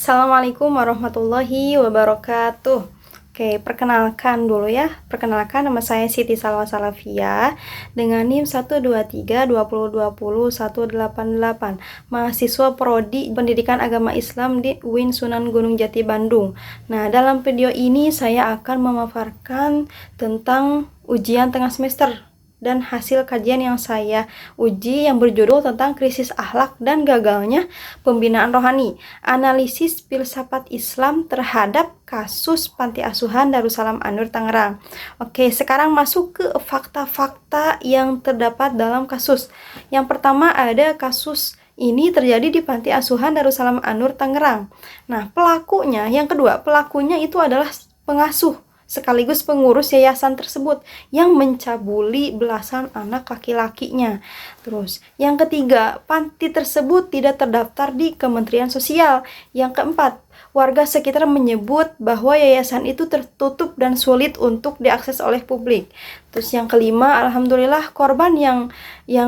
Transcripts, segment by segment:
Assalamualaikum warahmatullahi wabarakatuh. Oke, perkenalkan dulu ya. Perkenalkan, nama saya Siti Salwa Salafia dengan NIM 12320201188, mahasiswa Prodi Pendidikan Agama Islam di UIN Sunan Gunung Jati Bandung. Nah, dalam video ini saya akan memaparkan tentang ujian tengah semester dan hasil kajian yang saya uji yang berjudul tentang krisis akhlak dan gagalnya pembinaan rohani, analisis filsafat Islam terhadap kasus panti asuhan Darussalam An-Nur Tangerang. Oke, sekarang masuk ke fakta-fakta yang terdapat dalam kasus. Yang pertama, ada kasus ini terjadi di panti asuhan Darussalam An-Nur Tangerang. Nah, pelakunya, yang kedua, pelakunya itu adalah pengasuh sekaligus pengurus yayasan tersebut yang mencabuli belasan anak laki-lakinya. Terus, yang ketiga, panti tersebut tidak terdaftar di Kementerian Sosial. Yang keempat, warga sekitar menyebut bahwa yayasan itu tertutup dan sulit untuk diakses oleh publik. Terus yang kelima, alhamdulillah korban yang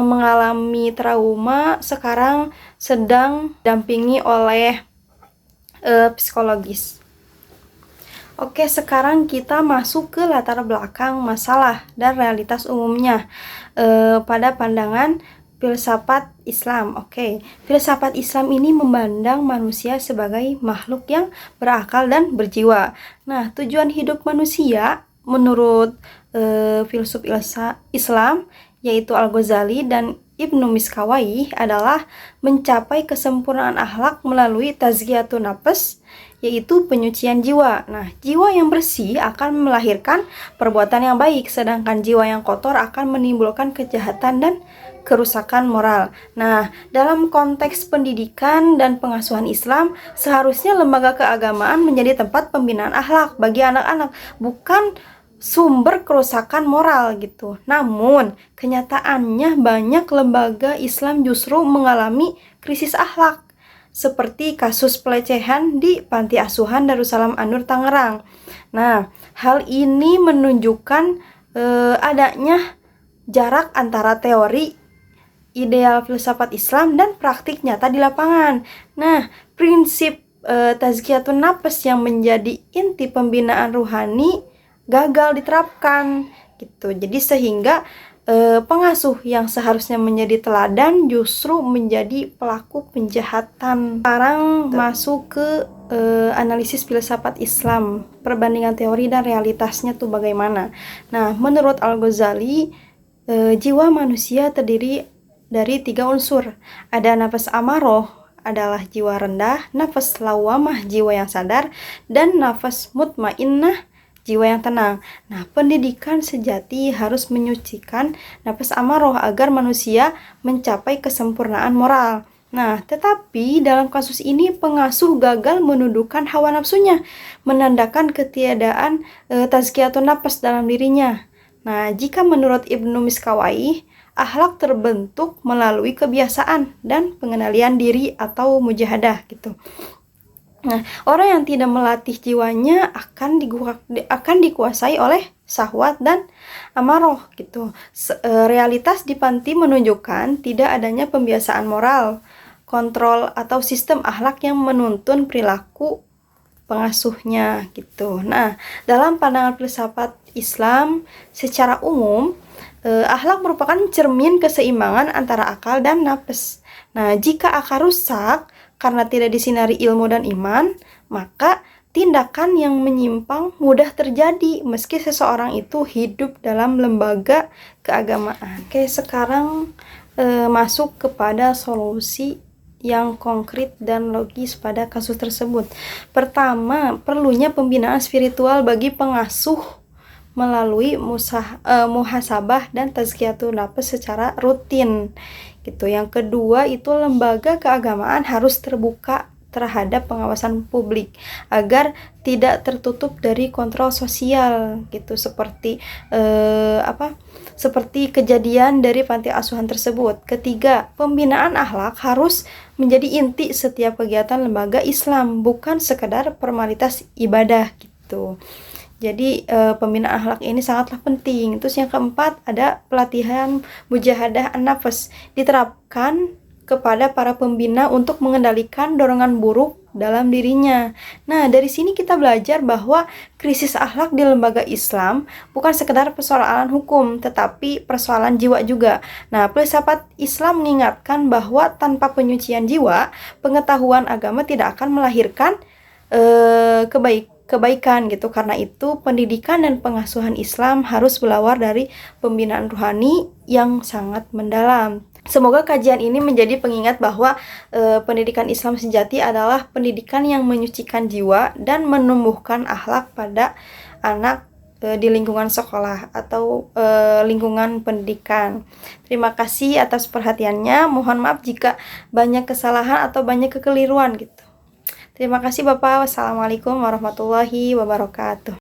mengalami trauma sekarang sedang dampingi oleh psikologis. Oke, sekarang kita masuk ke latar belakang masalah dan realitas umumnya pada pandangan filsafat Islam. Oke, filsafat Islam ini memandang manusia sebagai makhluk yang berakal dan berjiwa. Nah, tujuan hidup manusia menurut filsuf Islam yaitu Al-Ghazali dan Ibnu Miskawayh adalah mencapai kesempurnaan akhlak melalui tazkiyatun nafs, yaitu penyucian jiwa. Nah, jiwa yang bersih akan melahirkan perbuatan yang baik, sedangkan jiwa yang kotor akan menimbulkan kejahatan dan kerusakan moral. Nah, dalam konteks pendidikan dan pengasuhan Islam, seharusnya lembaga keagamaan menjadi tempat pembinaan akhlak bagi anak-anak, bukan sumber kerusakan moral gitu. Namun, kenyataannya banyak lembaga Islam justru mengalami krisis akhlak, seperti kasus pelecehan di panti asuhan Darussalam An-Nur Tangerang. Nah, hal ini menunjukkan adanya jarak antara teori ideal filsafat Islam dan praktik nyata di lapangan. Nah, prinsip tazkiyatun nafs yang menjadi inti pembinaan ruhani gagal diterapkan gitu. Jadi sehingga pengasuh yang seharusnya menjadi teladan justru menjadi pelaku penjahatan. Sekarang masuk ke analisis filsafat Islam, perbandingan teori dan realitasnya tuh bagaimana. Nah, menurut Al-Ghazali, jiwa manusia terdiri dari 3 unsur. Ada nafas amaroh adalah jiwa rendah, nafas lawamah jiwa yang sadar, dan nafas mutmainnah jiwa yang tenang. Nah, pendidikan sejati harus menyucikan nafas amaroh agar manusia mencapai kesempurnaan moral. Nah, tetapi dalam kasus ini pengasuh gagal menundukkan hawa nafsunya, menandakan ketiadaan tazkiyatun nafs dalam dirinya. Nah, jika menurut Ibnu Miskawayh, akhlak terbentuk melalui kebiasaan dan pengendalian diri atau mujahadah gitu. Nah, orang yang tidak melatih jiwanya akan dikuasai oleh syahwat dan amaroh gitu. Realitas di panti menunjukkan tidak adanya pembiasaan moral, kontrol atau sistem akhlak yang menuntun perilaku pengasuhnya gitu. Nah, dalam pandangan filsafat Islam secara umum, akhlak merupakan cermin keseimbangan antara akal dan nafs. Nah, jika akal rusak karena tidak disinari ilmu dan iman, maka tindakan yang menyimpang mudah terjadi meski seseorang itu hidup dalam lembaga keagamaan. Oke, sekarang masuk kepada solusi yang konkret dan logis pada kasus tersebut. Pertama, perlunya pembinaan spiritual bagi pengasuh melalui muhasabah dan tazkiyatun nafs secara rutin gitu. Yang kedua, itu lembaga keagamaan harus terbuka terhadap pengawasan publik agar tidak tertutup dari kontrol sosial gitu, seperti seperti kejadian dari panti asuhan tersebut. Ketiga, pembinaan akhlak harus menjadi inti setiap kegiatan lembaga Islam, bukan sekedar formalitas ibadah gitu. Jadi pembinaan akhlak ini sangatlah penting. Terus yang keempat, ada pelatihan mujahadah an-nafs, diterapkan kepada para pembina untuk mengendalikan dorongan buruk dalam dirinya. Nah, dari sini kita belajar bahwa krisis akhlak di lembaga Islam bukan sekedar persoalan hukum, tetapi persoalan jiwa juga. Nah, filsafat Islam mengingatkan bahwa tanpa penyucian jiwa, pengetahuan agama tidak akan melahirkan kebaikan gitu. Karena itu, pendidikan dan pengasuhan Islam harus berawal dari pembinaan rohani yang sangat mendalam. Semoga kajian ini menjadi pengingat bahwa pendidikan Islam sejati adalah pendidikan yang menyucikan jiwa dan menumbuhkan akhlak pada anak di lingkungan sekolah atau lingkungan pendidikan. Terima kasih atas perhatiannya. Mohon maaf jika banyak kesalahan atau banyak kekeliruan gitu. Terima kasih Bapak. Wassalamualaikum warahmatullahi wabarakatuh.